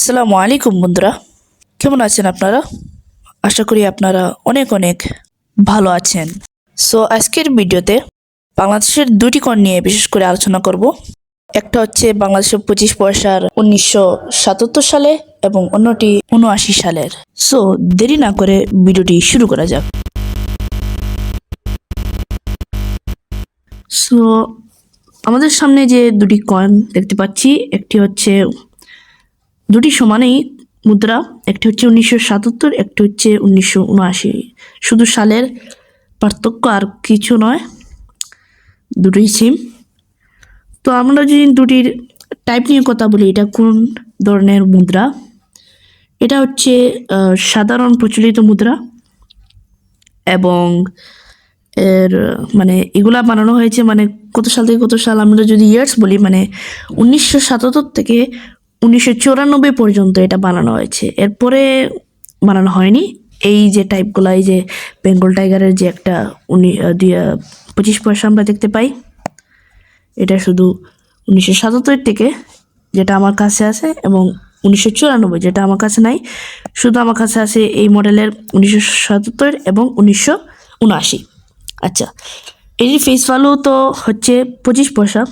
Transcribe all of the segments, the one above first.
আসসালামু আলাইকুম বন্ধুরা, কেমন আছেন আপনারা? আশা করি আপনারা অনেক অনেক ভালো আছেন। সো আজকের ভিডিওতে বাংলাদেশের দুটি কয়েন নিয়ে বিশেষ করে আলোচনা করব। একটা হচ্ছে বাংলাদেশের 25 পয়সার 1977 সালে এবং অন্যটি 79 সালের। সো দেরি না করে ভিডিওটি শুরু করা যাক। সো আমাদের সামনে যে দুটি কয়েন দেখতে পাচ্ছি, একটি হচ্ছে দুটি সমানেই মুদ্রা, একটি হচ্ছে 1977, একটি হচ্ছে 1979। শুধু সালের পার্থক্য, আর কিছু নয়, দুটোই সেম। তো আমরা যদি দুটির টাইপ নিয়ে কথা বলি, এটা কোন ধরনের মুদ্রা? এটা হচ্ছে সাধারণ প্রচলিত মুদ্রা, এবং এর মানে এগুলা বানানো হয়েছে মানে কত সাল থেকে কত সাল, আমরা যদি ইয়ার্স বলি মানে 1977 থেকে 1994 পর্যন্ত এটা বানানো হয়েছে। এরপরে বানানো হয়নি। এই যে টাইপগুলো, এই যে বেঙ্গল টাইগারের যে একটা 25 পয়সা আমরা দেখতে পাই, এটা শুধু 1977 থেকে, যেটা আমার কাছে আছে, এবং 1994 যেটা আমার কাছে নাই। শুধু আমার কাছে আছে এই মডেলের 1977 এবং 1979। আচ্ছা, এর ফেস ভ্যালু তো হচ্ছে 25 পয়সা,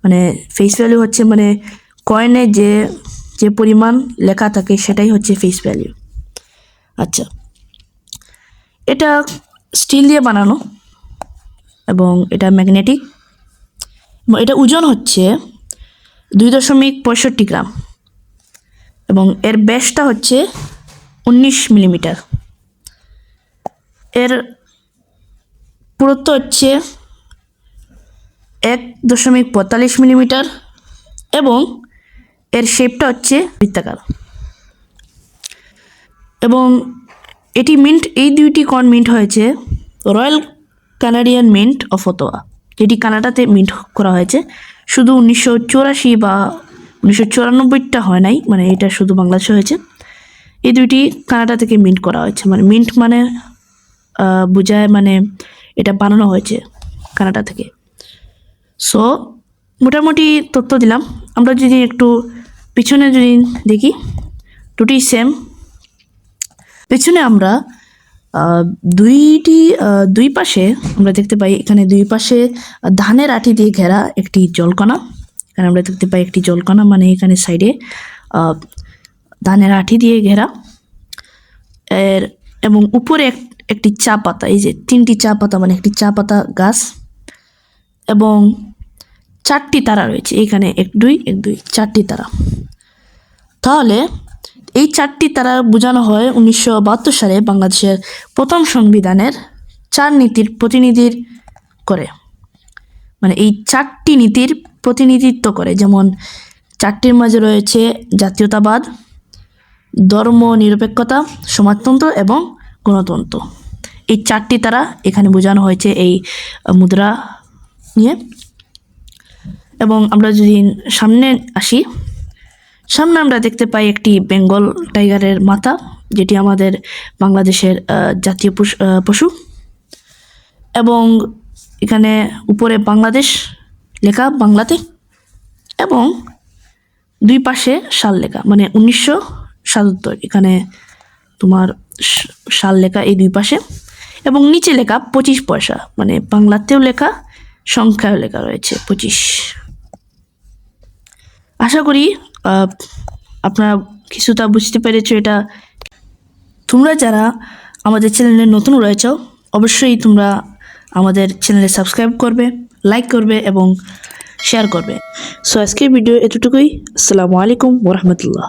মানে ফেস ভ্যালু হচ্ছে মানে কয়েনে যে যে পরিমাণ লেখা থাকে সেটাই হচ্ছে ফেস ভ্যালু। আচ্ছা, এটা স্টিল দিয়ে বানানো এবং এটা ম্যাগনেটিক, এবং এটা ওজন হচ্ছে 2.65 গ্রাম, এবং এর ব্যাসটা হচ্ছে 19 মিলিমিটার। এর পুরুত্ব হচ্ছে 1.45 মিলিমিটার, এবং এর শেপটা হচ্ছে বৃত্তাকার। এবং এটি মিন্ট, এই দুইটি কয়েন মিন্ট হয়েছে royal Canadian mint of Ottawa, যেটি কানাডাতে মিন্ট করা হয়েছে। শুধু 1984 বা 1994টা হয় নাই, মানে এটা শুধু বাংলাদেশে হয়েছে। এই দুইটি কানাডা থেকে মিন্ট করা হয়েছে, মানে মিন্ট মানে বোঝায় মানে এটা বানানো হয়েছে কানাডা থেকে। সো মোটামুটি তথ্য দিলাম। আমরা যদি একটু পিছনে যদি দেখি, দুটি সেম। পেছনে আমরা দুই পাশে আমরা দেখতে পাই, এখানে দুই পাশে ধানের আঠি দিয়ে ঘেরা একটি জলকণা। এখানে আমরা দেখতে পাই একটি জলকণা, মানে এখানে সাইডে ধানের আঠি দিয়ে ঘেরা, এবং উপরে একটি চা পাতা, এই যে 3টি চা পাতা, মানে একটি চা পাতা গাছ, এবং 4টি তারা রয়েছে এখানে, 1 2 1 2 4টি তারা। তাহলে এই 4টি তারা বোঝানো হয় 1972 সালে বাংলাদেশের প্রথম সংবিধানের 4 নীতির প্রতিনিধির করে, মানে এই 4টি নীতির প্রতিনিধিত্ব করে। যেমন 4টির মাঝে রয়েছে জাতীয়তাবাদ, ধর্ম নিরপেক্ষতা, সমাজতন্ত্র এবং গণতন্ত্র। এই 4টি তারা এখানে বোঝানো হয়েছে এই মুদ্রা নিয়ে। এবং আমরা যদি সামনে আসি, সামনে আমরা দেখতে পাই একটি বেঙ্গল টাইগারের মাথা, যেটি আমাদের বাংলাদেশের জাতীয় পশু, এবং এখানে উপরে বাংলাদেশ লেখা বাংলাতে, এবং দুই পাশে সাল লেখা, মানে 1977 এখানে তোমার সাল লেখা এই দুই পাশে, এবং নিচে লেখা 25 পয়সা, মানে বাংলাতেও লেখা, সংখ্যাও লেখা রয়েছে 25। আশা করি আপনারা কিছুটা বুঝতে পেরেছো এটা। তোমরা যারা আমাদের চ্যানেলে নতুন রয়েছো, অবশ্যই তোমরা আমাদের চ্যানেলে সাবস্ক্রাইব করবে, লাইক করবে এবং শেয়ার করবে। সো আজকের ভিডিও এতটুকুই। আসসালামু আলাইকুম ওয়া রাহমাতুল্লাহ।